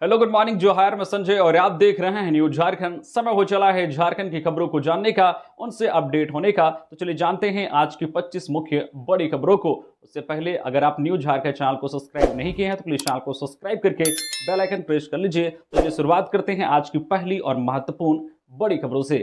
Hello good morning जोहार, मैं संजय और आप देख रहे हैं न्यूज झारखंड। समय हो चला है झारखंड की खबरों को जानने का, उनसे अपडेट होने का। तो चलिए जानते हैं आज की 25 मुख्य बड़ी खबरों को। उससे पहले अगर आप न्यूज झारखंड चैनल को सब्सक्राइब नहीं किए हैं तो प्लीज चैनल को सब्सक्राइब करके बेल आइकन प्रेस कर लीजिए। तो चलिए शुरुआत करते हैं आज की पहली और महत्वपूर्ण बड़ी खबरों से।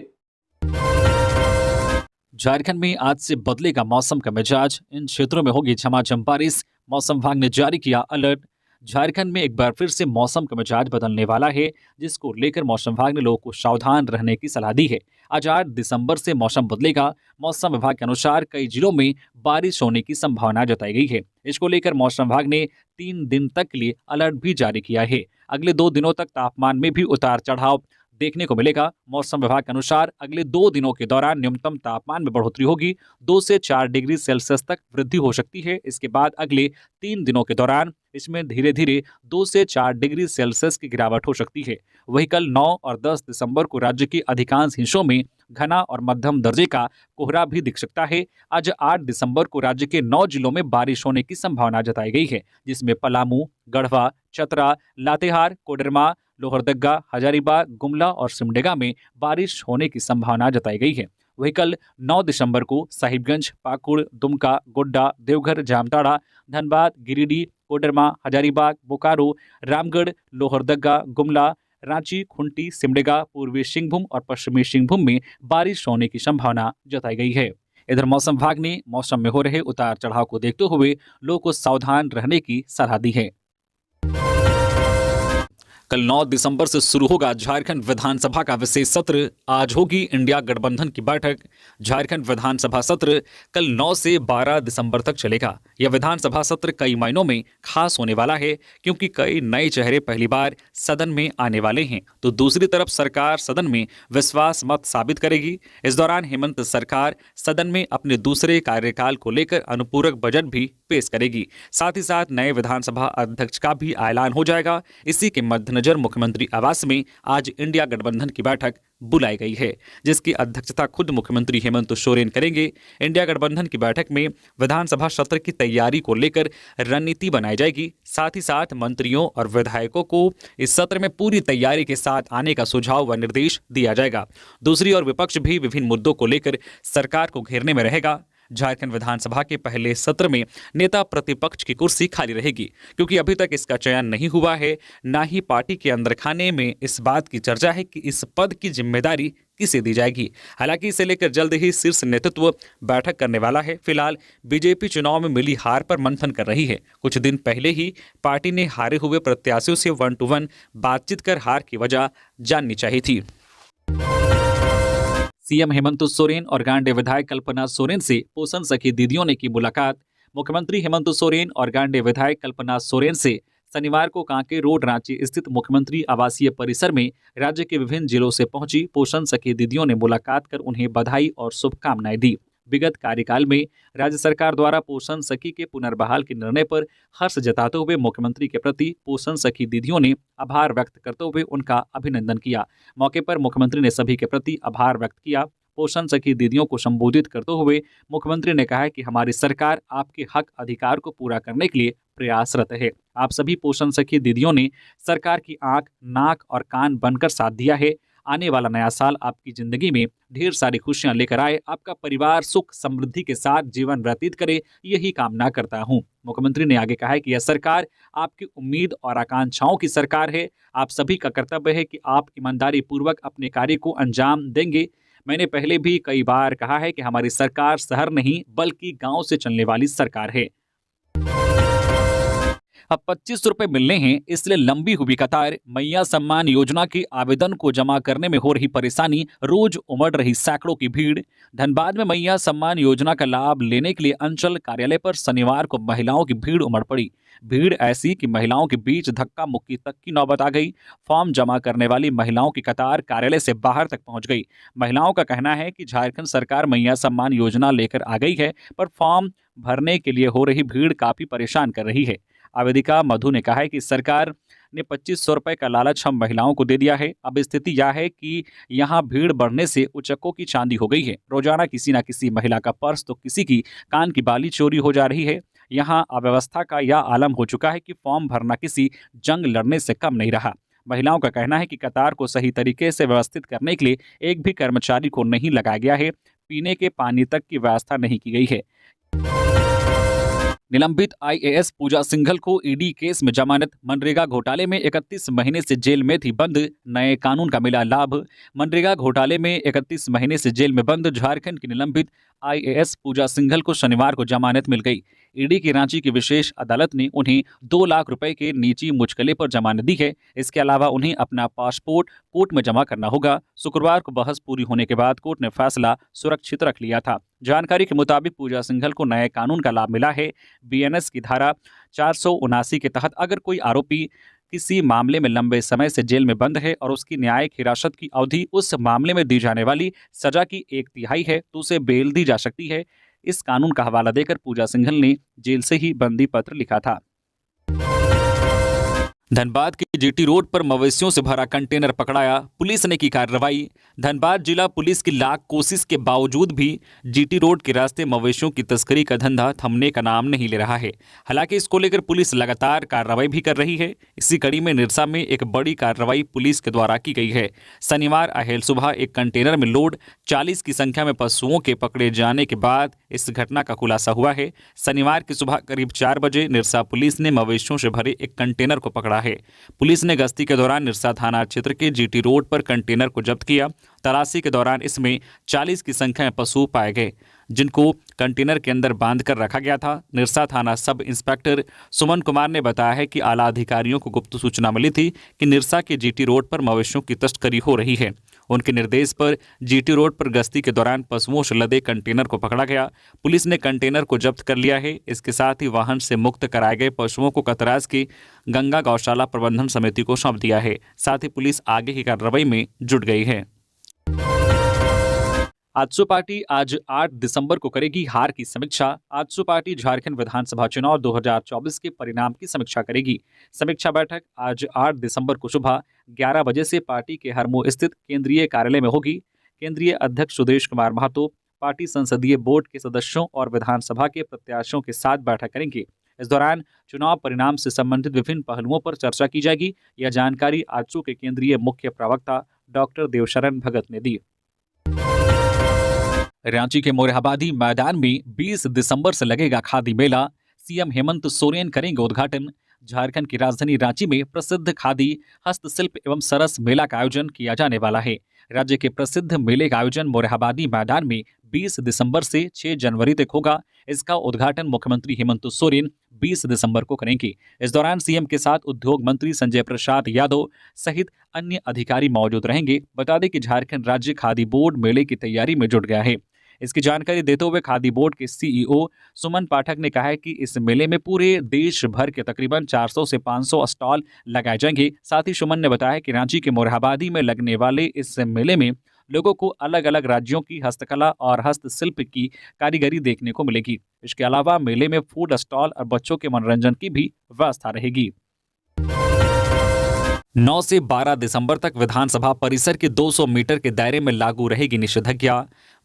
झारखंड में आज से बदलेगा मौसम का मिजाज, इन क्षेत्रों में होगी झमाझम बारिश। मौसम विभाग ने जारी किया अलर्ट। झारखंड में एक बार फिर से मौसम का मिजाज बदलने वाला है, जिसको लेकर मौसम विभाग ने लोगों को सावधान रहने की सलाह दी है। आज 8 दिसंबर से मौसम बदलेगा। मौसम विभाग के अनुसार कई जिलों में बारिश होने की संभावना जताई गई है। इसको लेकर मौसम विभाग ने 3 दिन तक के लिए अलर्ट भी जारी किया है। अगले 2 दिनों तक तापमान में भी उतार चढ़ाव देखने को मिलेगा। मौसम विभाग के अनुसार अगले 2 दिनों के दौरान न्यूनतम तापमान में बढ़ोतरी होगी, 2 से 4 डिग्री सेल्सियस तक वृद्धि हो सकती है। इसके बाद अगले 3 दिनों के दौरान इसमें धीरे धीरे 2 से 4 डिग्री सेल्सियस की गिरावट हो सकती है। वहीं कल 9 और 10 दिसंबर को राज्य के अधिकांश हिस्सों में घना और मध्यम दर्जे का कोहरा भी दिख सकता है। आज 8 दिसंबर को राज्य के 9 जिलों में बारिश होने की संभावना जताई गई है, जिसमें पलामू, गढ़वा, चतरा, लातेहार, कोडरमा, लोहरदगा, हजारीबाग, गुमला और सिमडेगा में बारिश होने की संभावना जताई गई है। वहीं कल 9 दिसंबर को साहिबगंज, पाकुड़, दुमका, गोड्डा, देवघर, जामताड़ा, धनबाद, गिरिडीह, कोडरमा, हजारीबाग, बोकारो, रामगढ़, लोहरदगा, गुमला, रांची, खूंटी, सिमडेगा, पूर्वी सिंहभूम और पश्चिमी सिंहभूम में बारिश होने की संभावना जताई गई है। इधर मौसम विभाग ने मौसम में हो रहे उतार चढ़ाव को देखते हुए लोगों को सावधान रहने की सलाह दी है। कल 9 दिसंबर से शुरू होगा झारखंड विधानसभा का विशेष सत्र। आज होगी इंडिया गठबंधन की बैठक। झारखंड विधानसभा सत्र कल 9 से 12 दिसंबर तक चलेगा। यह विधानसभा सत्र कई मायनों में खास होने वाला है, क्योंकि कई नए चेहरे पहली बार सदन में आने वाले हैं, तो दूसरी तरफ सरकार सदन में विश्वास मत साबित करेगी। इस दौरान हेमंत सरकार सदन में अपने दूसरे कार्यकाल को लेकर अनुपूरक बजट भी पेश करेगी। साथ ही साथ नए विधानसभा अध्यक्ष का भी ऐलान हो जाएगा। इसी के मद्देनजर मुख्यमंत्री आवास में आज इंडिया गठबंधन की बैठक बुलाई गई है, जिसकी अध्यक्षता खुद मुख्यमंत्री हेमंत सोरेन करेंगे। इंडिया गठबंधन की बैठक में विधानसभा सत्र की तैयारी को लेकर रणनीति बनाई जाएगी। साथ ही साथ मंत्रियों और विधायकों को इस सत्र में पूरी तैयारी के साथ आने का सुझाव व निर्देश दिया जाएगा। दूसरी ओर विपक्ष भी विभिन्न मुद्दों को लेकर सरकार को घेरने में रहेगा। झारखंड विधानसभा के पहले सत्र में नेता प्रतिपक्ष की कुर्सी खाली रहेगी, क्योंकि अभी तक इसका चयन नहीं हुआ है। ना ही पार्टी के अंदर खाने में इस बात की चर्चा है कि इस पद की जिम्मेदारी किसे दी जाएगी। हालांकि इसे लेकर जल्द ही शीर्ष नेतृत्व बैठक करने वाला है। फिलहाल बीजेपी चुनाव में मिली हार पर मंथन कर रही है। कुछ दिन पहले ही पार्टी ने हारे हुए प्रत्याशियों से 1-to-1 बातचीत कर हार की वजह जाननी चाहिए थी। सीएम हेमंत सोरेन और गांडे विधायक कल्पना सोरेन से पोषण सखी दीदियों ने की मुलाकात। मुख्यमंत्री हेमंत सोरेन और गांडे विधायक कल्पना सोरेन से शनिवार को कांके रोड रांची स्थित मुख्यमंत्री आवासीय परिसर में राज्य के विभिन्न जिलों से पहुंची पोषण सखी दीदियों ने मुलाकात कर उन्हें बधाई और शुभकामनाएं दी। विगत कार्यकाल में राज्य सरकार द्वारा पोषण सखी के पुनर्बहाल के निर्णय पर हर्ष जताते हुए मुख्यमंत्री के प्रति पोषण सखी दीदियों ने आभार व्यक्त करते हुए उनका अभिनंदन किया। मौके पर मुख्यमंत्री ने सभी के प्रति आभार व्यक्त किया। पोषण सखी दीदियों को संबोधित करते हुए मुख्यमंत्री ने कहा कि हमारी सरकार आपके हक अधिकार को पूरा करने के लिए प्रयासरत है। आप सभी पोषण सखी दीदियों ने सरकार की आंख, नाक और कान बनकर साथ दिया है। आने वाला नया साल आपकी जिंदगी में ढेर सारी खुशियां लेकर आए, आपका परिवार सुख समृद्धि के साथ जीवन व्यतीत करे, यही कामना करता हूं। मुख्यमंत्री ने आगे कहा है कि यह सरकार आपकी उम्मीद और आकांक्षाओं की सरकार है। आप सभी का कर्तव्य है कि आप ईमानदारी पूर्वक अपने कार्य को अंजाम देंगे। मैंने पहले भी कई बार कहा है कि हमारी सरकार शहर नहीं बल्कि गांव से चलने वाली सरकार है। अब 25 रुपए मिलने हैं, इसलिए लंबी हुई कतार। मैया सम्मान योजना के आवेदन को जमा करने में हो रही परेशानी, रोज उमड़ रही सैकड़ों की भीड़। धनबाद में मैया सम्मान योजना का लाभ लेने के लिए अंचल कार्यालय पर शनिवार को महिलाओं की भीड़ उमड़ पड़ी। भीड़ ऐसी कि महिलाओं के बीच धक्का मुक्की तक की नौबत आ गई। फॉर्म जमा करने वाली महिलाओं की कतार कार्यालय से बाहर तक पहुंच गई। महिलाओं का कहना है कि झारखंड सरकार मैया सम्मान योजना लेकर आ गई है, पर फॉर्म भरने के लिए हो रही भीड़ काफी परेशान कर रही है। आवेदिका मधु ने कहा है कि सरकार ने 2500 रुपए का लालच हम महिलाओं को दे दिया है। अब स्थिति यह है कि यहाँ भीड़ बढ़ने से उचक्कों की चांदी हो गई है। रोजाना किसी न किसी महिला का पर्स तो किसी की कान की बाली चोरी हो जा रही है। यहाँ अव्यवस्था का यह आलम हो चुका है कि फॉर्म भरना किसी जंग लड़ने से कम नहीं रहा। महिलाओं का कहना है कि कतार को सही तरीके से व्यवस्थित करने के लिए एक भी कर्मचारी को नहीं लगाया गया है। पीने के पानी तक की व्यवस्था नहीं की गई है। निलंबित आईएएस पूजा सिंघल को ईडी केस में जमानत। मनरेगा घोटाले में 31 महीने से जेल में थी बंद, नए कानून का मिला लाभ। मनरेगा घोटाले में 31 महीने से जेल में बंद झारखंड की निलंबित आईएएस पूजा सिंघल को शनिवार को जमानत मिल गई। ईडी की रांची की विशेष अदालत ने उन्हें 2 लाख रुपए के निजी मुचकले पर जमानत दी है। इसके अलावा उन्हें अपना पासपोर्ट कोर्ट में जमा करना होगा। शुक्रवार को बहस पूरी होने के बाद कोर्ट ने फैसला सुरक्षित रख लिया था। जानकारी के मुताबिक पूजा सिंघल को नए कानून का लाभ मिला है। बीएनएस की धारा 479 के तहत अगर कोई आरोपी किसी मामले में लंबे समय से जेल में बंद है और उसकी न्यायिक हिरासत की अवधि उस मामले में दी जाने वाली सजा की 1/3 है तो उसे बेल दी जा सकती है। इस कानून का हवाला देकर पूजा सिंघल ने जेल से ही बंदी पत्र लिखा था। धनबाद की जीटी रोड पर मवेशियों से भरा कंटेनर पकड़ाया, पुलिस ने की कार्रवाई। धनबाद जिला पुलिस की लाख कोशिश के बावजूद भी जीटी रोड के रास्ते मवेशियों की तस्करी का धंधा थमने का नाम नहीं ले रहा है। हालांकि इसको लेकर पुलिस लगातार कार्रवाई भी कर रही है। इसी कड़ी में निरसा में एक बड़ी कार्रवाई पुलिस के द्वारा की गई है। शनिवार अहल सुबह एक कंटेनर में लोड 40 की संख्या में पशुओं के पकड़े जाने के बाद इस घटना का खुलासा हुआ है। शनिवार की सुबह करीब 4 बजे निरसा पुलिस ने मवेशियों से भरे एक कंटेनर को पकड़ा है। पुलिस ने गश्ती के दौरान निरसा थाना क्षेत्र के जीटी रोड पर कंटेनर को जब्त किया। तलाशी के दौरान इसमें 40 की संख्या में पशु पाए गए, जिनको कंटेनर के अंदर बांध कर रखा गया था। निरसा थाना सब इंस्पेक्टर सुमन कुमार ने बताया है कि आला अधिकारियों को गुप्त सूचना मिली थी कि निरसा के जीटी रोड पर मवेशियों की तस्करी हो रही है। उनके निर्देश पर जीटी रोड पर गश्ती के दौरान पशुओं से लदे कंटेनर को पकड़ा गया। पुलिस ने कंटेनर को जब्त कर लिया है। इसके साथ ही वाहन से मुक्त कराए गए पशुओं को कतराज की गंगा गौशाला प्रबंधन समिति को सौंप दिया है। साथ ही पुलिस आगे की कार्रवाई में जुट गई है। आजसू पार्टी आज 8 दिसंबर को करेगी हार की समीक्षा। आजसू पार्टी झारखंड विधानसभा चुनाव 2024 के परिणाम की समीक्षा करेगी। समीक्षा बैठक आज 8 दिसंबर को सुबह 11 बजे से पार्टी के हरमो स्थित केंद्रीय कार्यालय में होगी। केंद्रीय अध्यक्ष सुदेश कुमार महतो पार्टी संसदीय बोर्ड के सदस्यों और विधानसभा के प्रत्याशियों के साथ बैठक करेंगे। इस दौरान चुनाव परिणाम से संबंधित विभिन्न पहलुओं पर चर्चा की जाएगी। यह जानकारी आजसू के केंद्रीय मुख्य प्रवक्ता डॉक्टर देवशरण भगत ने दी। रांची के मोरहाबादी मैदान में 20 दिसंबर से लगेगा खादी मेला। सीएम हेमंत सोरेन करेंगे उद्घाटन। झारखंड की राजधानी रांची में प्रसिद्ध खादी, हस्तशिल्प एवं सरस मेला का आयोजन किया जाने वाला है। राज्य के प्रसिद्ध मेले का आयोजन मोरहाबादी मैदान में 20 दिसंबर से 6 जनवरी तक होगा। इसका उद्घाटन मुख्यमंत्री हेमंत सोरेन 20 दिसंबर को करेंगे। इस दौरान सीएम के साथ उद्योग मंत्री संजय प्रसाद यादव सहित अन्य अधिकारी मौजूद रहेंगे। बता दें कि झारखंड राज्य खादी बोर्ड मेले की तैयारी में जुट गया है। इसकी जानकारी देते हुए खादी बोर्ड के सीईओ सुमन पाठक ने कहा है कि इस मेले में पूरे देश भर के तकरीबन 400 से 500 स्टॉल लगाए जाएंगे। साथ ही सुमन ने बताया कि रांची के मोरहाबादी में लगने वाले इस मेले में लोगों को अलग अलग राज्यों की हस्तकला और हस्तशिल्प की कारीगरी देखने को मिलेगी। इसके अलावा मेले में फूड स्टॉल और बच्चों के मनोरंजन की भी व्यवस्था रहेगी। 9 से 12 दिसंबर तक विधानसभा परिसर के 200 मीटर के दायरे में लागू रहेगी निषेधाज्ञा।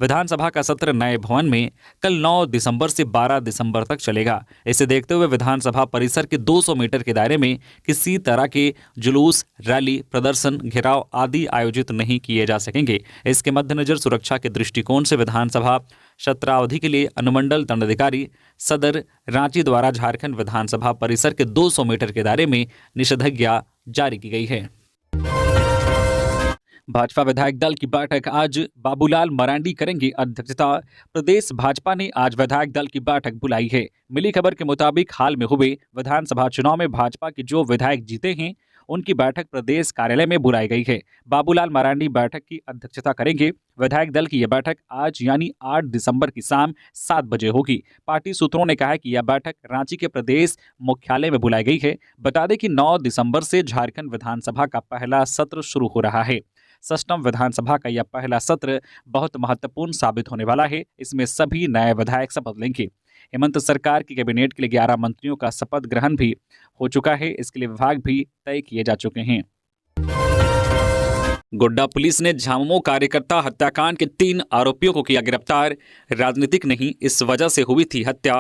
विधानसभा का सत्र नए भवन में कल 9 दिसंबर से 12 दिसंबर तक चलेगा। इसे देखते हुए विधानसभा परिसर के 200 मीटर के दायरे में किसी तरह के जुलूस, रैली, प्रदर्शन, घेराव आदि आयोजित नहीं किए जा सकेंगे। इसके मद्देनजर सुरक्षा के दृष्टिकोण से विधानसभा सत्रावधि के लिए अनुमंडल दंडाधिकारी सदर रांची द्वारा झारखंड विधानसभा परिसर के 200 मीटर के दायरे में निषेधाज्ञा जारी की गई है। भाजपा विधायक दल की बैठक आज बाबूलाल मरांडी करेंगे अध्यक्षता। प्रदेश भाजपा ने आज विधायक दल की बैठक बुलाई है। मिली खबर के मुताबिक हाल में हुए विधानसभा चुनाव में भाजपा के जो विधायक जीते हैं उनकी बैठक प्रदेश कार्यालय में बुलाई गई है। बाबूलाल मरांडी बैठक की अध्यक्षता करेंगे। विधायक दल की यह बैठक आज यानी 8 दिसंबर की शाम 7 बजे होगी। पार्टी सूत्रों ने कहा है कि यह बैठक रांची के प्रदेश मुख्यालय में बुलाई गई है। बता दें कि 9 दिसंबर से झारखंड विधानसभा का पहला सत्र शुरू हो रहा है। सष्टम विधानसभा का यह पहला सत्र बहुत महत्वपूर्ण साबित होने वाला है। इसमें सभी नए विधायक शपथ लेंगे। हेमंत सरकार की कैबिनेट के लिए 11 मंत्रियों का शपथ ग्रहण भी हो चुका है। इसके लिए विभाग भी तय किए जा चुके हैं। गोड्डा पुलिस ने झामुमो कार्यकर्ता हत्याकांड के 3 आरोपियों को किया गिरफ्तार। राजनीतिक नहीं, इस वजह से हुई थी हत्या।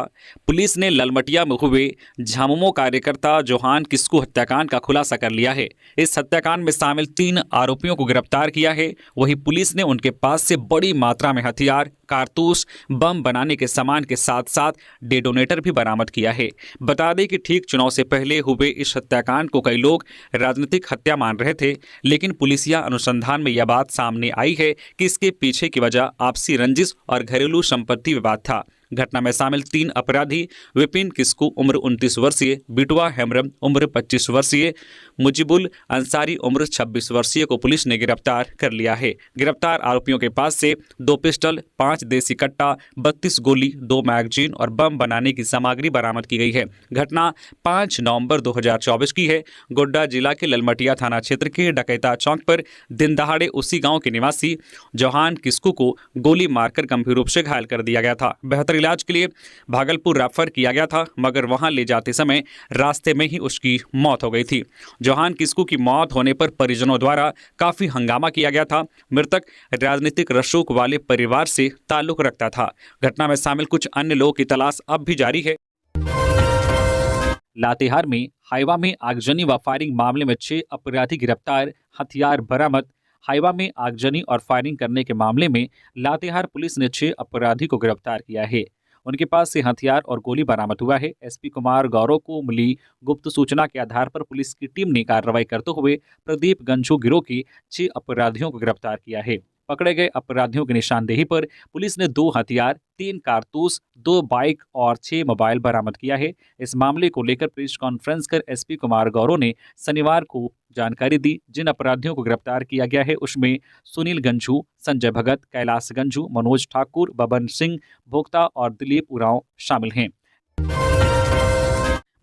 पुलिस ने ललमटिया में हुए झामुमो कार्यकर्ता जोहान किस्कू हत्याकांड का खुलासा कर लिया है। इस हत्याकांड में शामिल 3 आरोपियों को गिरफ्तार किया है। वहीं पुलिस ने उनके पास से बड़ी मात्रा में हथियार, कारतूस, बम बनाने के सामान के साथ साथ डेटोनेटर भी बरामद किया है। बता दें कि ठीक चुनाव से पहले हुए इस हत्याकांड को कई लोग राजनीतिक हत्या मान रहे थे, लेकिन पुलिसिया अनुसंधान में यह बात सामने आई है कि इसके पीछे की वजह आपसी रंजिश और घरेलू संपत्ति विवाद था। घटना में शामिल 3 अपराधी विपिन किस्कू उम्र 29 वर्षीय, बिटवा हेमरम उम्र 25 वर्षीय, मुजिबुल अंसारी उम्र 26 वर्षीय को पुलिस ने गिरफ्तार कर लिया है। गिरफ्तार आरोपियों के पास से 2 पिस्टल, 5 देसी कट्टा, 32 गोली, 2 मैगजीन और बम बनाने की सामग्री बरामद की गई है। घटना 5 नवंबर 2024 की है। गोड्डा जिला के ललमटिया थाना क्षेत्र के डकैता चौक पर दिन दहाड़े उसी गांव के निवासी जोहान किस्कू को गोली मारकर गंभीर रूप से घायल कर दिया गया था। बेहतर इलाज के लिए भागलपुर रेफर किया गया था, मगर वहां ले जाते समय रास्ते में ही उसकी मौत हो गई थी। जोहान किस्कू की मौत होने पर परिजनों द्वारा काफी हंगामा किया गया था। मृतक राजनीतिक रसूख वाले परिवार से ताल्लुक रखता था। घटना में शामिल कुछ अन्य लोगों की तलाश अब भी जारी है। लातेहार में हाइवा में आगजनी व फायरिंग मामले में 6 अपराधी गिरफ्तार, हथियार बरामद। हाइवा में आगजनी और फायरिंग करने के मामले में लातेहार पुलिस ने 6 अपराधी को गिरफ्तार किया है। उनके पास से हथियार और गोली बरामद हुआ है। एसपी कुमार गौरव को मिली गुप्त सूचना के आधार पर पुलिस की टीम ने कार्रवाई करते हुए प्रदीप गंजू गिरोह के 6 अपराधियों को गिरफ्तार किया है। पकड़े गए अपराधियों की निशानदेही पर पुलिस ने 2 हथियार, 3 कारतूस, 2 बाइक और 6 मोबाइल बरामद किया है। इस मामले को लेकर प्रेस कॉन्फ्रेंस कर एसपी कुमार गौरव ने शनिवार को जानकारी दी। जिन अपराधियों को गिरफ्तार किया गया है उसमें सुनील गंजू, संजय भगत, कैलाश गंजू, मनोज ठाकुर, बबन सिंह भोक्ता और दिलीप उरांव शामिल हैं।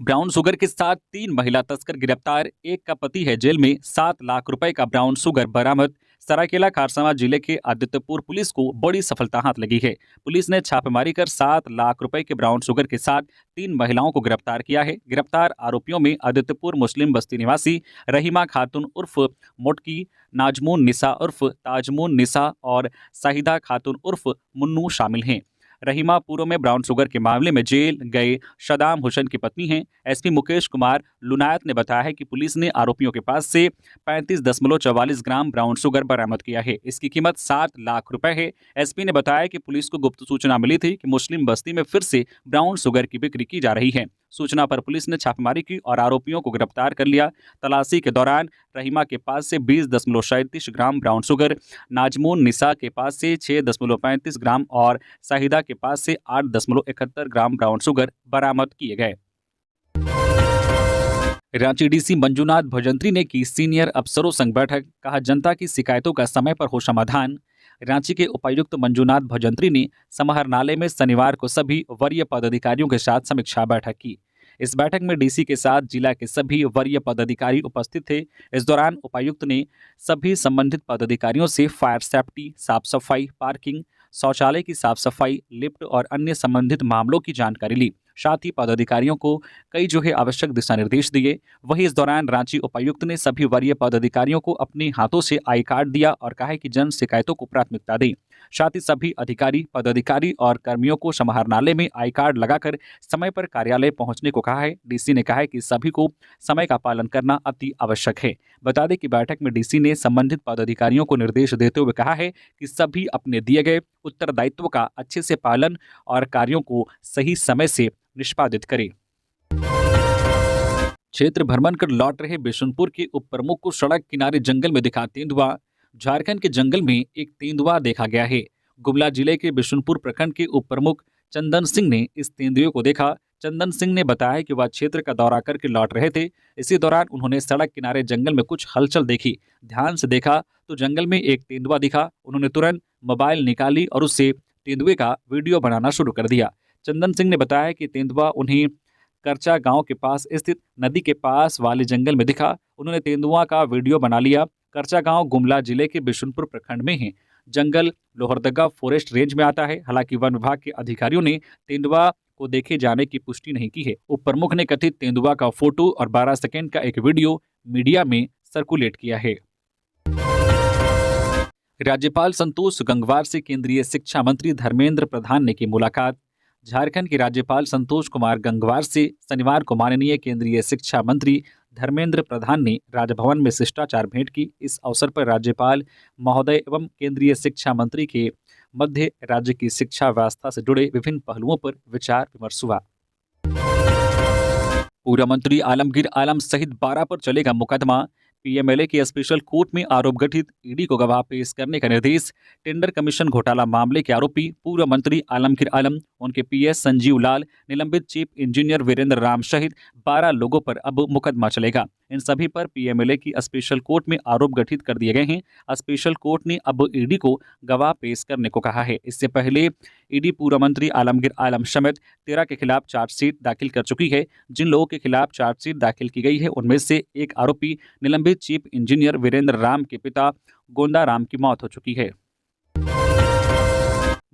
ब्राउन शुगर के साथ 3 महिला तस्कर गिरफ्तार, एक का पति है जेल में। 7 लाख रुपए का ब्राउन शुगर बरामद। सरायकेला खारसावां जिले के आदित्यपुर पुलिस को बड़ी सफलता हाथ लगी है। पुलिस ने छापेमारी कर 7 लाख रुपए के ब्राउन शुगर के साथ 3 महिलाओं को गिरफ्तार किया है। गिरफ्तार आरोपियों में आदित्यपुर मुस्लिम बस्ती निवासी रहीमा खातून उर्फ मोटकी, नाजमून निसा उर्फ ताजमून निसा और शाहिदा खातून उर्फ मुन्नू शामिल हैं। रहीमा पूर्व में ब्राउन शुगर के मामले में जेल गए सदाम हुसैन की पत्नी हैं। एसपी मुकेश कुमार लुनायत ने बताया है कि पुलिस ने आरोपियों के पास से 35.44 ग्राम ब्राउन शुगर बरामद किया है। इसकी कीमत 7 लाख रुपए है। एसपी ने बताया कि पुलिस को गुप्त सूचना मिली थी कि मुस्लिम बस्ती में फिर से ब्राउन शुगर की बिक्री की जा रही है। सूचना पर पुलिस ने छापेमारी की और आरोपियों को गिरफ्तार कर लिया। तलाशी के दौरान रहीमा के पास से 20.37 ग्राम ब्राउन शुगर, नाजमून निसा के पास से 6.35 ग्राम और शाहिदा के पास से 8.71 ग्राम ब्राउन शुगर बरामद किए गए। रांची डीसी मंजूनाथ भजंत्री ने की सीनियर अफसरों संग बैठक, कहा जनता की शिकायतों का समय पर हो समाधान। रांची के उपायुक्त मंजूनाथ भजंत्री ने समाहरणालय में शनिवार को सभी वरीय पदाधिकारियों के साथ समीक्षा बैठक की। इस बैठक में डीसी के साथ जिला के सभी वरीय पदाधिकारी उपस्थित थे। इस दौरान उपायुक्त ने सभी संबंधित पदाधिकारियों से फायर सेफ्टी, साफ सफाई, पार्किंग, शौचालय की साफ सफाई, लिफ्ट और अन्य संबंधित मामलों की जानकारी ली। साथ ही पदाधिकारियों को कई आवश्यक दिशा निर्देश दिए। वहीं इस दौरान रांची उपायुक्त ने सभी वरीय पदाधिकारियों को अपने हाथों से आई कार्ड दिया और कहा कि जन शिकायतों को प्राथमिकता दें। साथ ही सभी अधिकारी, पदाधिकारी और कर्मियों को समाहरणालय में आई कार्ड लगाकर समय पर कार्यालय पहुंचने को कहा है। डीसी ने कहा है कि सभी को समय का पालन करना अति आवश्यक है। बता दें कि बैठक में डीसी ने संबंधित पदाधिकारियों को निर्देश देते हुए कहा है कि सभी अपने दिए गए उत्तरदायित्व का अच्छे से पालन और कार्यों को सही समय से निष्पादित करें। क्षेत्र भ्रमण कर लौट रहे बिशुनपुर के उप प्रमुख को सड़क किनारे जंगल में दिखा तेंदुआ। झारखंड के जंगल में एक तेंदुआ देखा गया है। गुमला जिले के बिशुनपुर प्रखंड के उप प्रमुख चंदन सिंह ने इस तेंदुए को देखा। चंदन सिंह ने बताया कि वह क्षेत्र का दौरा करके लौट रहे थे। इसी दौरान उन्होंने सड़क किनारे जंगल में कुछ हलचल देखी। ध्यान से देखा तो जंगल में एक तेंदुआ दिखा। उन्होंने तुरंत मोबाइल निकाली और उससे तेंदुए का वीडियो बनाना शुरू कर दिया। चंदन सिंह ने बताया कि तेंदुआ उन्हें करचा गांव के पास स्थित नदी के पास वाले जंगल में दिखा। उन्होंने तेंदुआ का वीडियो बना लिया। करचा गांव गुमला जिले के बिशुनपुर प्रखंड में है। जंगल लोहरदगा फॉरेस्ट रेंज में आता है। हालांकि वन विभाग के अधिकारियों ने तेंदुआ को देखे जाने की पुष्टि नहीं की है। उप प्रमुख ने कथित तेंदुआ का फोटो और 12 सेकंड का एक वीडियो मीडिया में सर्कुलेट किया है। राज्यपाल संतोष गंगवार से केंद्रीय शिक्षा मंत्री धर्मेंद्र प्रधान ने की मुलाकात। झारखंड के राज्यपाल संतोष कुमार गंगवार से शनिवार को माननीय केंद्रीय शिक्षा मंत्री धर्मेंद्र प्रधान ने राजभवन में शिष्टाचार भेंट की। इस अवसर पर राज्यपाल महोदय एवं केंद्रीय शिक्षा मंत्री के मध्य राज्य की शिक्षा व्यवस्था से जुड़े विभिन्न पहलुओं पर विचार विमर्श हुआ। पूर्व मंत्री आलमगीर आलम सहित 12 पर चलेगा मुकदमा। पीएमएलए की स्पेशल कोर्ट में आरोप गठित ईडी को गवाह पेश करने का निर्देश। टेंडर कमीशन घोटाला मामले के आरोपी पूर्व मंत्री आलमगीर आलम, उनके पीएस संजीव लाल, निलंबित चीफ इंजीनियर वीरेंद्र राम सहित 12 लोगों पर अब मुकदमा चलेगा। इन सभी पर पीएमएलए की स्पेशल कोर्ट में आरोप गठित कर दिए गए हैं। स्पेशल कोर्ट ने अब ईडी को गवाह पेश करने को कहा है। इससे पहले ईडी पूर्व मंत्री आलमगीर आलम समेत 13 के खिलाफ चार्जशीट दाखिल कर चुकी है। जिन लोगों के खिलाफ चार्जशीट दाखिल की गई है उनमें से एक आरोपी निलंबित चीफ इंजीनियर वीरेंद्र राम के पिता गोंदा राम की मौत हो चुकी है।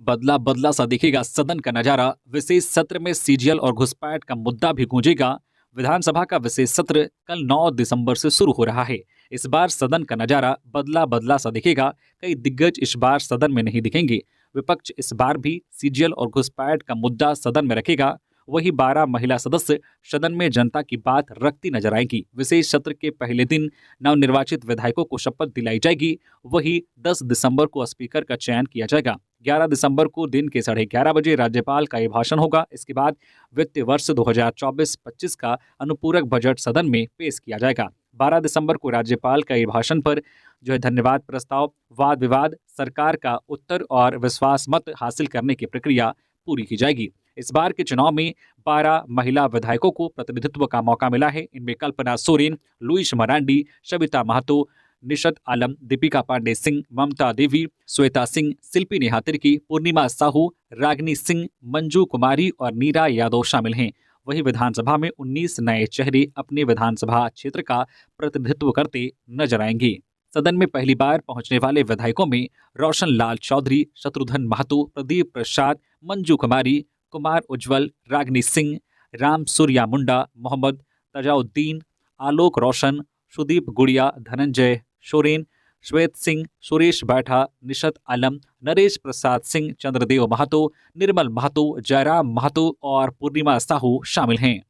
बदला बदला सा दिखेगा सदन का नजारा। विशेष सत्र में सीजीएल और घुसपैठ का मुद्दा भी गूंजेगा। विधानसभा का विशेष सत्र कल 9 दिसंबर से शुरू हो रहा है। इस बार सदन का नजारा बदला बदला सा दिखेगा। कई दिग्गज इस बार सदन में नहीं दिखेंगे। विपक्ष इस बार भी सीजीएल और घुसपैठ का मुद्दा सदन में रखेगा। वही 12 महिला सदस्य सदन में जनता की बात रखती नजर आएंगी। विशेष सत्र के पहले दिन नवनिर्वाचित विधायकों को शपथ दिलाई जाएगी। वही 10 दिसंबर को स्पीकर का चयन किया जाएगा। 11 दिसंबर को दिन के 11:30 बजे राज्यपाल का अभिभाषण होगा। इसके बाद वित्तीय वर्ष 2024-25 का अनुपूरक बजट सदन में पेश किया जाएगा। 12 दिसंबर को राज्यपाल का अभिभाषण पर धन्यवाद प्रस्ताव, वाद विवाद, सरकार का उत्तर और विश्वास मत हासिल करने की प्रक्रिया पूरी की जाएगी। इस बार के चुनाव में 12 महिला विधायकों को प्रतिनिधित्व का मौका मिला है। इनमें कल्पना सोरेन, लुईस मरांडी, सविता महतो, निशत आलम, दीपिका पांडे सिंह, ममता देवी, श्वेता सिंह, शिल्पी नेहा तिर्की, पूर्णिमा साहू, रागिनी सिंह, मंजू कुमारी और नीरा यादव शामिल हैं। वहीं विधानसभा में 19 नए चेहरे अपने विधानसभा क्षेत्र का प्रतिनिधित्व करते नजर आएंगे। सदन में पहली बार पहुंचने वाले विधायकों में रोशन लाल चौधरी, शत्रुघ्न महतो, प्रदीप प्रसाद, मंजू कुमारी, कुमार उज्जवल, रागिनी सिंह, राम सूर्या मुंडा, मोहम्मद तजाउद्दीन, आलोक रोशन, सुदीप गुड़िया, धनंजय सोरेन, श्वेत सिंह, सुरेश बैठा, निशत आलम, नरेश प्रसाद सिंह, चंद्रदेव महतो, निर्मल महतो, जयराम महतो और पूर्णिमा साहू शामिल हैं।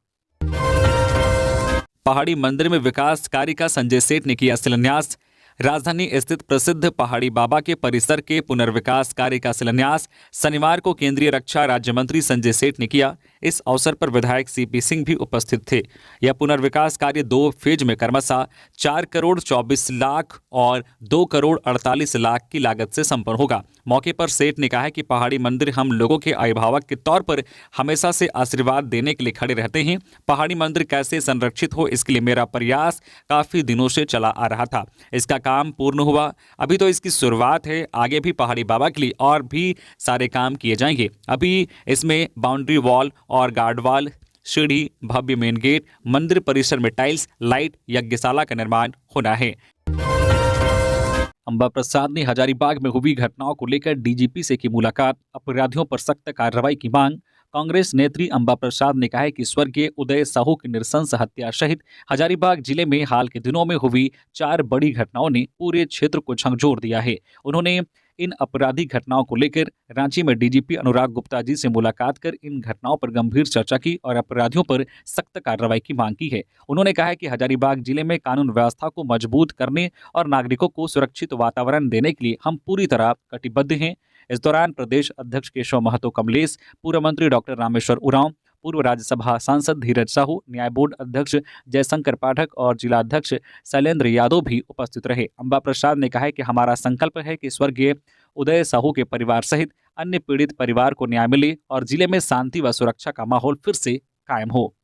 पहाड़ी मंदिर में विकास कार्य का संजय सेठ ने किया शिलान्यास। राजधानी स्थित प्रसिद्ध पहाड़ी बाबा के परिसर के पुनर्विकास कार्य का शिलान्यास शनिवार को केंद्रीय रक्षा राज्य मंत्री संजय सेठ ने किया। इस अवसर पर विधायक सीपी सिंह भी उपस्थित थे। यह पुनर्विकास कार्य 2 फेज में क्रमशः 4 करोड़ 24 लाख और 2 करोड़ 48 लाख की लागत से संपन्न होगा। मौके पर सेठ ने कहा कि पहाड़ी मंदिर हम लोगों के अभिभावक के तौर पर हमेशा से आशीर्वाद देने के लिए खड़े रहते हैं। पहाड़ी मंदिर कैसे संरक्षित हो, इसके लिए मेरा प्रयास काफी दिनों से चला आ रहा था। इसका काम पूर्ण हुआ, अभी तो इसकी शुरुआत है। आगे भी पहाड़ी बाबा के लिए और भी सारे काम किए जाएंगे। अभी इसमें बाउंड्री वॉल और गार्ड वॉल, सीढ़ी, भव्य मेन गेट, मंदिर परिसर में टाइल्स, लाइट, यज्ञशाला का निर्माण होना है। अंबा प्रसाद ने हजारीबाग में हुई घटनाओं को लेकर डीजीपी से की मुलाकात। अपराधियों पर सख्त कार्रवाई की मांग। कांग्रेस नेत्री अंबा प्रसाद ने कहा है कि स्वर्गीय उदय साहू की नृशंस हत्या सहित हजारीबाग जिले में हाल के दिनों में हुई 4 बड़ी घटनाओं ने पूरे क्षेत्र को झकझोर दिया है। उन्होंने इन आपराधिक घटनाओं को लेकर रांची में डीजीपी अनुराग गुप्ता जी से मुलाकात कर इन घटनाओं पर गंभीर चर्चा की और अपराधियों पर सख्त कार्रवाई की मांग की है। उन्होंने कहा है कि हजारीबाग जिले में कानून व्यवस्था को मजबूत करने और नागरिकों को सुरक्षित वातावरण देने के लिए हम पूरी तरह कटिबद्ध हैं। इस दौरान प्रदेश अध्यक्ष केशव महतो कमलेश, पूर्व मंत्री डॉक्टर रामेश्वर उरांव, पूर्व राज्यसभा सांसद धीरज साहू, न्याय बोर्ड अध्यक्ष जयशंकर पाठक और जिलाध्यक्ष शैलेंद्र यादव भी उपस्थित रहे। अंबा प्रसाद ने कहा है कि हमारा संकल्प है कि स्वर्गीय उदय साहू के परिवार सहित अन्य पीड़ित परिवार को न्याय मिले और जिले में शांति व सुरक्षा का माहौल फिर से कायम हो।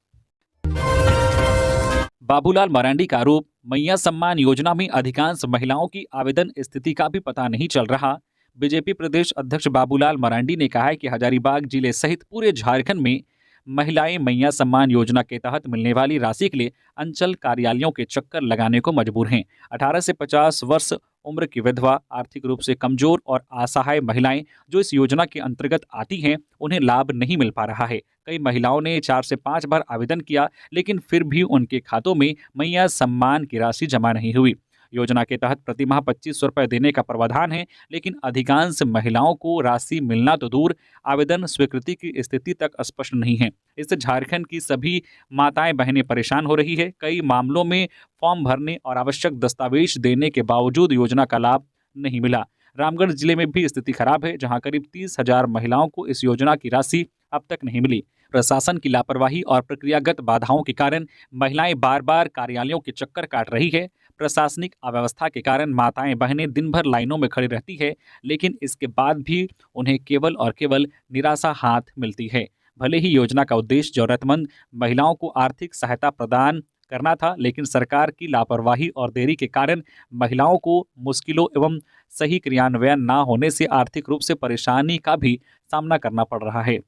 बाबूलाल मरांडी का आरोप, मैया सम्मान योजना में अधिकांश महिलाओं की आवेदन स्थिति का भी पता नहीं चल रहा। बीजेपी प्रदेश अध्यक्ष बाबूलाल मरांडी ने कहा है कि हजारीबाग जिले सहित पूरे झारखंड में महिलाएं मैया सम्मान योजना के तहत मिलने वाली राशि के लिए अंचल कार्यालयों के चक्कर लगाने को मजबूर हैं। 18 से 50 वर्ष उम्र की विधवा, आर्थिक रूप से कमजोर और असहाय महिलाएं जो इस योजना के अंतर्गत आती हैं, उन्हें लाभ नहीं मिल पा रहा है। कई महिलाओं ने 4 से 5 बार आवेदन किया, लेकिन फिर भी उनके खातों में मैया सम्मान की राशि जमा नहीं हुई। योजना के तहत प्रतिमाह 2500 रुपये देने का प्रावधान है, लेकिन अधिकांश महिलाओं को राशि मिलना तो दूर, आवेदन स्वीकृति की स्थिति तक स्पष्ट नहीं है। इससे झारखंड की सभी माताएं बहनें परेशान हो रही है। कई मामलों में फॉर्म भरने और आवश्यक दस्तावेज देने के बावजूद योजना का लाभ नहीं मिला। रामगढ़ जिले में भी स्थिति खराब है, जहां करीब 30,000 महिलाओं को इस योजना की राशि अब तक नहीं मिली। प्रशासन की लापरवाही और प्रक्रियागत बाधाओं के कारण महिलाएं बार बार कार्यालयों के चक्कर काट रही है। प्रशासनिक अव्यवस्था के कारण माताएं बहनें दिन भर लाइनों में खड़ी रहती है, लेकिन इसके बाद भी उन्हें केवल और केवल निराशा हाथ मिलती है। भले ही योजना का उद्देश्य जरूरतमंद महिलाओं को आर्थिक सहायता प्रदान करना था, लेकिन सरकार की लापरवाही और देरी के कारण महिलाओं को मुश्किलों एवं सही क्रियान्वयन न होने से आर्थिक रूप से परेशानी का भी सामना करना पड़ रहा है।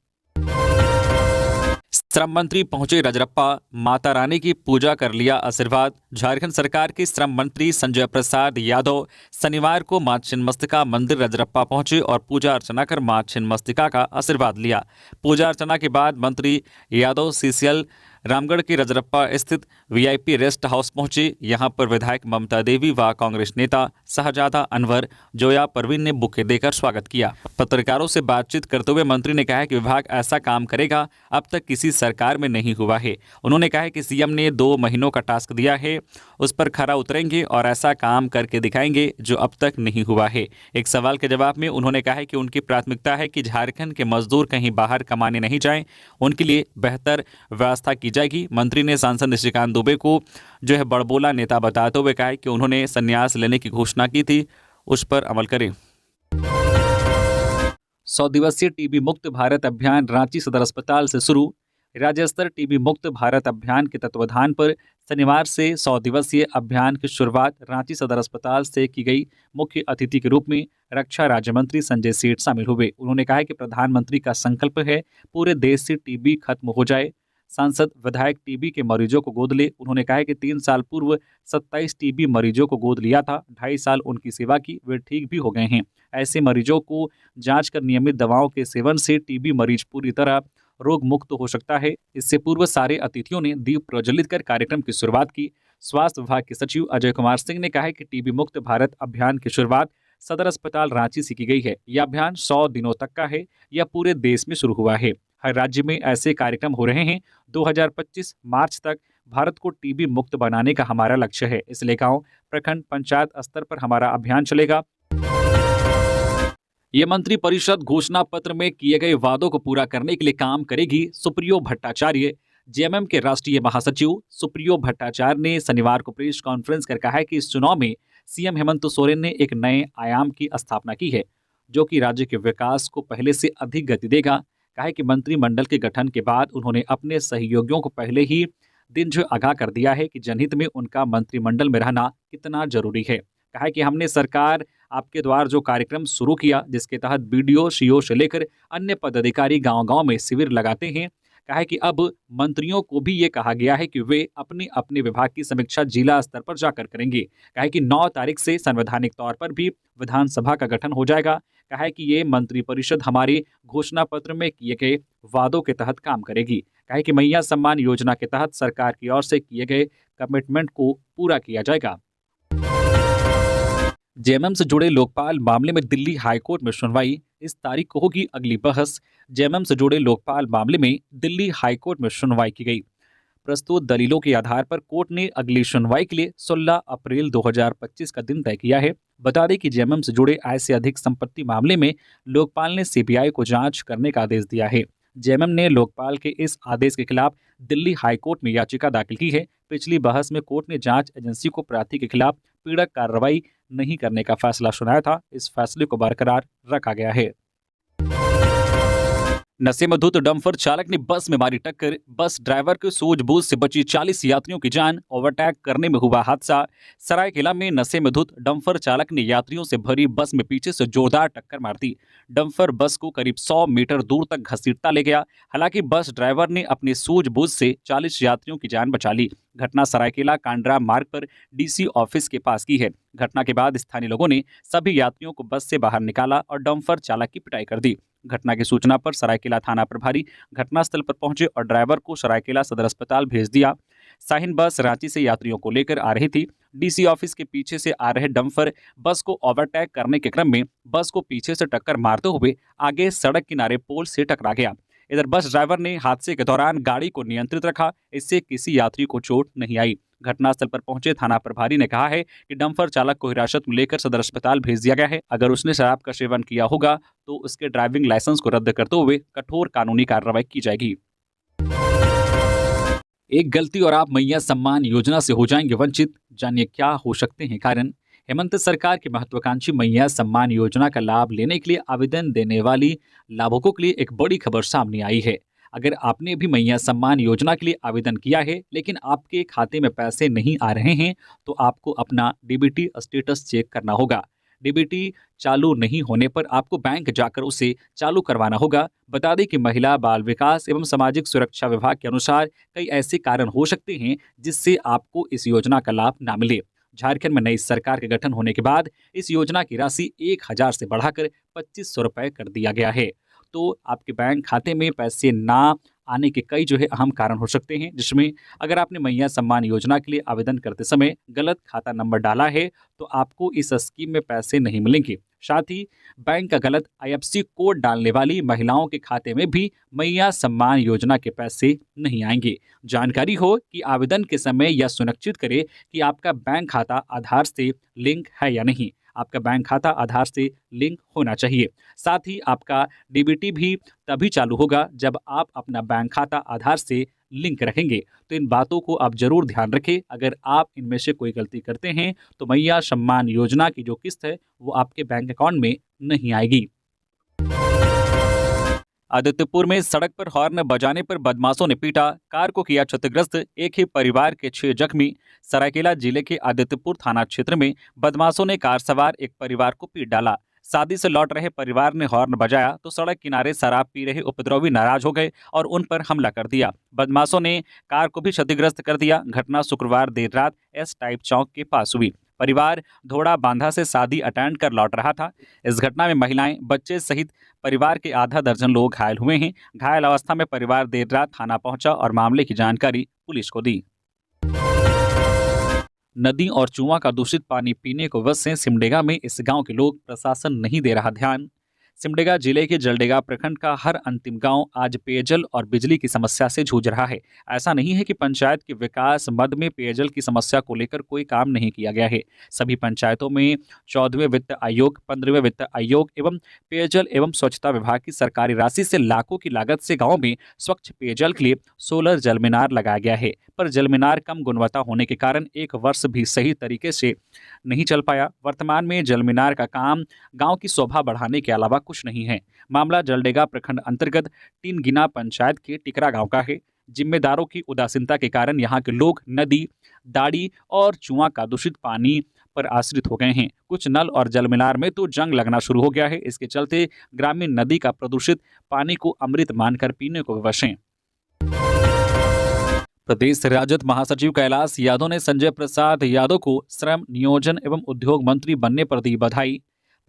श्रम मंत्री पहुंचे रजरप्पा, माता रानी की पूजा कर लिया आशीर्वाद। झारखंड सरकार के श्रम मंत्री संजय प्रसाद यादव शनिवार को मां छिन्नमस्तिका मंदिर रजरप्पा पहुंचे और पूजा अर्चना कर मां छिन्नमस्तिका का आशीर्वाद लिया। पूजा अर्चना के बाद मंत्री यादव सीसीएल रामगढ़ के रजरप्पा स्थित वीआईपी रेस्ट हाउस पहुंचे। यहां पर विधायक ममता देवी व कांग्रेस नेता शहजादा अनवर जोया परवीन ने बुके देकर स्वागत किया। पत्रकारों से बातचीत करते हुए मंत्री ने कहा कि विभाग ऐसा काम करेगा अब तक किसी सरकार में नहीं हुआ है। उन्होंने कहा कि सीएम ने 2 महीनों का टास्क दिया है, उस पर खरा उतरेंगे और ऐसा काम करके दिखाएंगे जो अब तक नहीं हुआ है। एक सवाल के जवाब में उन्होंने कहा कि उनकी प्राथमिकता है कि झारखंड के मजदूर कहीं बाहर कमाने नहीं जाएं, उनके लिए बेहतर व्यवस्था की जाएगी। मंत्री ने सांसद निशिकांत दुबे को जो है बड़बोला नेता बताते हुए कहा कि उन्होंने संन्यास लेने की घोषणा की थी, उस पर अमल करें। 100 दिवसीय टीबी मुक्त भारत अभियान रांची सदर अस्पताल से शुरू। राज्य स्तर टीबी मुक्त भारत अभियान के तत्वाधान पर शनिवार से 100 दिवसीय अभियान की शुरुआत रांची सदर अस्पताल से की गई। मुख्य अतिथि के रूप में रक्षा राज्य मंत्री संजय सेठ शामिल हुए। उन्होंने कहा कि प्रधानमंत्री का संकल्प है पूरे देश से टीबी खत्म हो जाए। सांसद विधायक टीबी के मरीजों को गोद ले। उन्होंने कहा कि 3 साल पूर्व 27 टीबी मरीजों को गोद लिया था, 2.5 साल उनकी सेवा की, वे ठीक भी हो गए हैं। ऐसे मरीजों को जांच कर नियमित दवाओं के सेवन से टीबी मरीज पूरी तरह रोग मुक्त हो सकता है। इससे पूर्व सारे अतिथियों ने दीप प्रज्वलित कर कार्यक्रम की शुरुआत की। स्वास्थ्य विभाग के सचिव अजय कुमार सिंह ने कहा है कि टीबी मुक्त भारत अभियान की शुरुआत सदर अस्पताल रांची से की गई है। यह अभियान 100 दिनों तक का है। यह पूरे देश में शुरू हुआ है। हर राज्य में ऐसे कार्यक्रम हो रहे हैं। 2025 मार्च तक भारत को टीबी मुक्त बनाने का हमारा लक्ष्य है। इसलिए गांव, प्रखंड, पंचायत स्तर पर हमारा अभियान चलेगा। ये मंत्री परिषद घोषणा पत्र में किए गए वादों को पूरा करने के लिए काम करेगी। सुप्रियो भट्टाचार्य, जेएमएम के राष्ट्रीय महासचिव सुप्रियो भट्टाचार्य ने शनिवार को प्रेस कॉन्फ्रेंस कर कहा है कि इस चुनाव में सीएम हेमंत सोरेन ने एक नए आयाम की स्थापना की है, जो कि राज्य के विकास को पहले से अधिक गति देगा। कहा है कि मंत्रिमंडल के गठन के बाद उन्होंने अपने सहयोगियों को पहले ही दिन जो आगाह कर दिया है कि जनहित में उनका मंत्रिमंडल में रहना कितना जरूरी है। कहा है कि हमने सरकार आपके द्वार जो कार्यक्रम शुरू किया, जिसके तहत बीडीओ, सीओ से लेकर अन्य पदाधिकारी गांव-गांव में शिविर लगाते हैं। कहा है कि अब मंत्रियों को भी ये कहा गया है कि वे अपने अपने विभाग की समीक्षा जिला स्तर पर जाकर करेंगे। कहा है कि 9 तारीख से संवैधानिक तौर पर भी विधानसभा का गठन हो जाएगा। कहा है कि ये मंत्रिपरिषद हमारे घोषणा पत्र में किए गए वादों के तहत काम करेगी। कहा है कि मैया सम्मान योजना के तहत सरकार की ओर से किए गए कमिटमेंट को पूरा किया जाएगा। जेएमएम से जुड़े लोकपाल मामले में दिल्ली हाईकोर्ट में सुनवाई। इस तारीख को होगी अगली बहस। जेएमएम से जुड़े लोकपाल मामले में दिल्ली हाईकोर्ट में सुनवाई की गई। प्रस्तुत दलीलों के आधार पर कोर्ट ने अगली सुनवाई के लिए 16 अप्रैल 2025 का दिन तय किया है। बता दें कि जेएमएम से जुड़े आय से अधिक संपत्ति मामले में लोकपाल ने सीबीआई को जांच करने का आदेश दिया है। जेएमएम ने लोकपाल के इस आदेश के खिलाफ दिल्ली हाईकोर्ट में याचिका दाखिल की है। पिछली बहस में कोर्ट ने जांच एजेंसी को प्रार्थी के खिलाफ पीड़क कार्रवाई नहीं करने का फैसला सुनाया था। इस फैसले को बरकरार रखा गया है। नशे में धुत डंपर चालक ने बस में मारी टक्कर। बस ड्राइवर के सूझबूझ से बची 40 यात्रियों की जान। ओवरटेक करने में हुआ हादसा। सरायकेला में नशे में धुत डंपर चालक ने यात्रियों से भरी बस में पीछे से जोरदार टक्कर मार दी। डंपर बस को करीब 100 मीटर दूर तक घसीटता ले गया। हालांकि बस ड्राइवर ने अपनी सूझबूझ से 40 यात्रियों की जान बचा ली। घटना सरायकेला कांड्रा मार्ग पर डीसी ऑफिस के पास की है। घटना के बाद स्थानीय लोगों ने सभी यात्रियों को बस से बाहर निकाला और डंपर चालक की पिटाई कर दी। घटना की सूचना पर सरायकेला थाना प्रभारी घटनास्थल पर पहुंचे और ड्राइवर को सरायकेला सदर अस्पताल भेज दिया। शाहीन बस रांची से यात्रियों को लेकर आ रही थी। डीसी ऑफिस के पीछे से आ रहे डंपर बस को ओवरटेक करने के क्रम में बस को पीछे से टक्कर मारते हुए आगे सड़क किनारे पोल से टकरा गया। इधर बस ड्राइवर ने हादसे के दौरान गाड़ी को नियंत्रित रखा, इससे किसी यात्री को चोट नहीं आई। घटनास्थल पर पहुंचे थाना प्रभारी ने कहा है कि डंपर चालक को हिरासत में लेकर सदर अस्पताल भेज दिया गया है। अगर उसने शराब का सेवन किया होगा तो उसके ड्राइविंग लाइसेंस को रद्द करते हुए कठोर कानूनी कार्रवाई की जाएगी। एक गलती और आप मैया सम्मान योजना से हो जाएंगे वंचित, जानिए क्या हो सकते हैं कारण। हेमंत सरकार की महत्वाकांक्षी मैया सम्मान योजना का लाभ लेने के लिए आवेदन देने वाली लाभुकों के लिए एक बड़ी खबर सामने आई है। अगर आपने भी मैया सम्मान योजना के लिए आवेदन किया है लेकिन आपके खाते में पैसे नहीं आ रहे हैं तो आपको अपना डीबीटी स्टेटस चेक करना होगा। डीबीटी चालू नहीं होने पर आपको बैंक जाकर उसे चालू करवाना होगा। बता दें कि महिला बाल विकास एवं सामाजिक सुरक्षा विभाग के अनुसार कई ऐसे कारण हो सकते हैं जिससे आपको इस योजना का लाभ ना मिले। झारखंड में नई सरकार के गठन होने के बाद इस योजना की राशि 1000 से बढ़ाकर 2500 रुपये कर दिया गया है। तो आपके बैंक खाते में पैसे ना आने के कई अहम कारण हो सकते हैं, जिसमें अगर आपने मैया सम्मान योजना के लिए आवेदन करते समय गलत खाता नंबर डाला है तो आपको इस स्कीम में पैसे नहीं मिलेंगे। साथ ही बैंक का गलत IFSC कोड डालने वाली महिलाओं के खाते में भी मैया सम्मान योजना के पैसे नहीं आएंगे। जानकारी हो कि आवेदन के समय यह सुनिश्चित करें कि आपका बैंक खाता आधार से लिंक है या नहीं। आपका बैंक खाता आधार से लिंक होना चाहिए। साथ ही आपका डीबीटी भी तभी चालू होगा जब आप अपना बैंक खाता आधार से लिंक रखेंगे। तो इन बातों को आप जरूर ध्यान रखें। अगर आप इनमें से कोई गलती करते हैं तो मैया सम्मान योजना की जो किस्त है वो आपके बैंक अकाउंट में नहीं आएगी। आदित्यपुर में सड़क पर हॉर्न बजाने पर बदमाशों ने पीटा, कार को किया क्षतिग्रस्त, एक ही परिवार के 6 जख्मी। सरायकेला जिले के आदित्यपुर थाना क्षेत्र में बदमाशों ने कार सवार एक परिवार को पीट डाला। शादी से लौट रहे परिवार ने हॉर्न बजाया तो सड़क किनारे शराब पी रहे उपद्रवी नाराज हो गए और उन पर हमला कर दिया। बदमाशों ने कार को भी क्षतिग्रस्त कर दिया। घटना शुक्रवार देर रात एस टाइप चौक के पास हुई। परिवार धोड़ा बांधा से शादी अटेंड कर लौट रहा था। इस घटना में महिलाएं, बच्चे सहित परिवार के आधा दर्जन लोग घायल हुए हैं। घायल अवस्था में परिवार देर रात थाना पहुंचा और मामले की जानकारी पुलिस को दी। नदी और कुआं का दूषित पानी पीने को वश से सिमडेगा में इस गांव के लोग, प्रशासन नहीं दे रहा ध्यान। सिमडेगा जिले के जलडेगा प्रखंड का हर अंतिम गांव आज पेयजल और बिजली की समस्या से जूझ रहा है। ऐसा नहीं है कि पंचायत के विकास मद में पेयजल की समस्या को लेकर कोई काम नहीं किया गया है। सभी पंचायतों में 14वें वित्त आयोग, 15वें वित्त आयोग एवं पेयजल एवं स्वच्छता विभाग की सरकारी राशि से लाखों की लागत से गाँव में स्वच्छ पेयजल के लिए सोलर जलमीनार लगाया गया है, पर जलमीनार कम गुणवत्ता होने के कारण एक वर्ष भी सही तरीके से नहीं चल पाया। वर्तमान में जलमीनार का काम गांव की शोभा बढ़ाने के अलावा कुछ नहीं है। मामला जलडेगा प्रखंड अंतर्गत टीनगिना पंचायत के टिकरा गांव का है। जिम्मेदारों की उदासीनता के कारण यहां के लोग नदी, दाड़ी और कुआं का दूषित पानी पर आश्रित हो गए हैं। कुछ नल और जलमीनार में तो जंग लगना शुरू हो गया है। इसके चलते ग्रामीण नदी का प्रदूषित पानी को अमृत मानकर पीने को विवश हैं। प्रदेश राजद महासचिव कैलाश यादव ने संजय प्रसाद यादव को श्रम, नियोजन एवं उद्योग मंत्री बनने पर दी बधाई।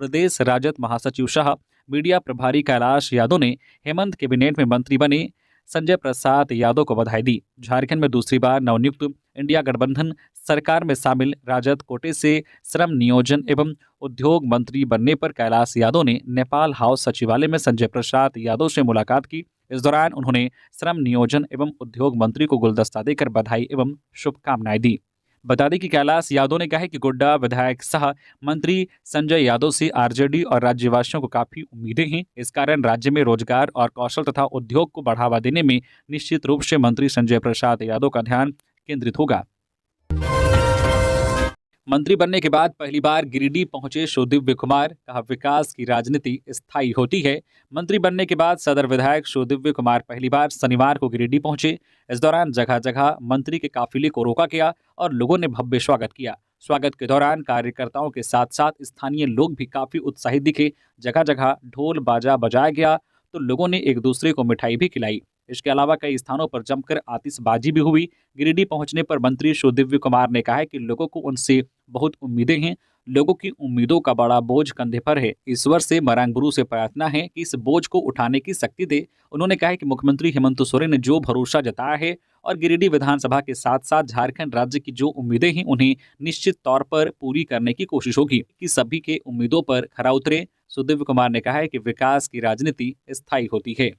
प्रदेश राजद महासचिव शाह मीडिया प्रभारी कैलाश यादव ने हेमंत कैबिनेट में मंत्री बने संजय प्रसाद यादव को बधाई दी। झारखंड में दूसरी बार नवनियुक्त इंडिया गठबंधन सरकार में शामिल राजद कोटे से श्रम, नियोजन एवं उद्योग मंत्री बनने पर कैलाश यादव ने नेपाल हाउस सचिवालय में संजय प्रसाद यादव से मुलाकात की। इस दौरान उन्होंने श्रम, नियोजन एवं उद्योग मंत्री को गुलदस्ता देकर बधाई एवं शुभकामनाएं दी। बता दें कि कैलाश यादव ने कहा है कि गोड्डा विधायक सह मंत्री संजय यादव से आरजेडी और राज्यवासियों को काफी उम्मीदें हैं। इस कारण राज्य में रोजगार और कौशल तथा उद्योग को बढ़ावा देने में निश्चित रूप से मंत्री संजय प्रसाद यादव का ध्यान केंद्रित होगा। मंत्री बनने के बाद पहली बार गिरिडीह पहुंचे सुदिव्य कुमार, कहा विकास की राजनीति स्थायी होती है। मंत्री बनने के बाद सदर विधायक सुदिव्य कुमार पहली बार शनिवार को गिरिडीह पहुंचे। इस दौरान जगह जगह मंत्री के काफिले को रोका गया और लोगों ने भव्य स्वागत किया। स्वागत के दौरान कार्यकर्ताओं के साथ साथ स्थानीय लोग भी काफी उत्साहित दिखे। जगह जगह ढोल बाजा बजाया गया तो लोगों ने एक दूसरे को मिठाई भी खिलाई। इसके अलावा कई स्थानों पर जमकर आतिशबाजी भी हुई। गिरिडीह पहुंचने पर मंत्री सुदिव्य कुमार ने कहा है कि लोगों को उनसे बहुत उम्मीदें हैं। लोगों की उम्मीदों का बड़ा बोझ कंधे पर है। ईश्वर से मरांगबुरु से प्रार्थना है कि इस बोझ को उठाने की शक्ति दे। उन्होंने कहा है कि मुख्यमंत्री हेमंत सोरेन ने जो भरोसा जताया है और गिरिडीह विधानसभा के साथ साथ झारखंड राज्य की जो उम्मीदें हैं उन्हें निश्चित तौर पर पूरी करने की कोशिश होगी कि सभी के उम्मीदों पर खरा उतरे। सुदेव कुमार ने कहा है कि विकास की राजनीति स्थायी होती है।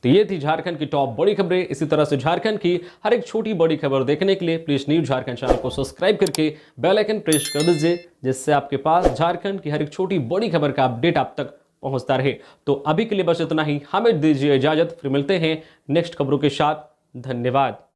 तो ये थी झारखंड की टॉप बड़ी खबरें। इसी तरह से झारखंड की हर एक छोटी बड़ी खबर देखने के लिए प्लीज न्यूज झारखंड चैनल को सब्सक्राइब करके बेल आइकन प्रेस कर दीजिए, जिससे आपके पास झारखंड की हर एक छोटी बड़ी खबर का अपडेट आप तक पहुंचता रहे। तो अभी के लिए बस इतना ही, हमें दीजिए इजाजत, फिर मिलते हैं नेक्स्ट खबरों के साथ। धन्यवाद।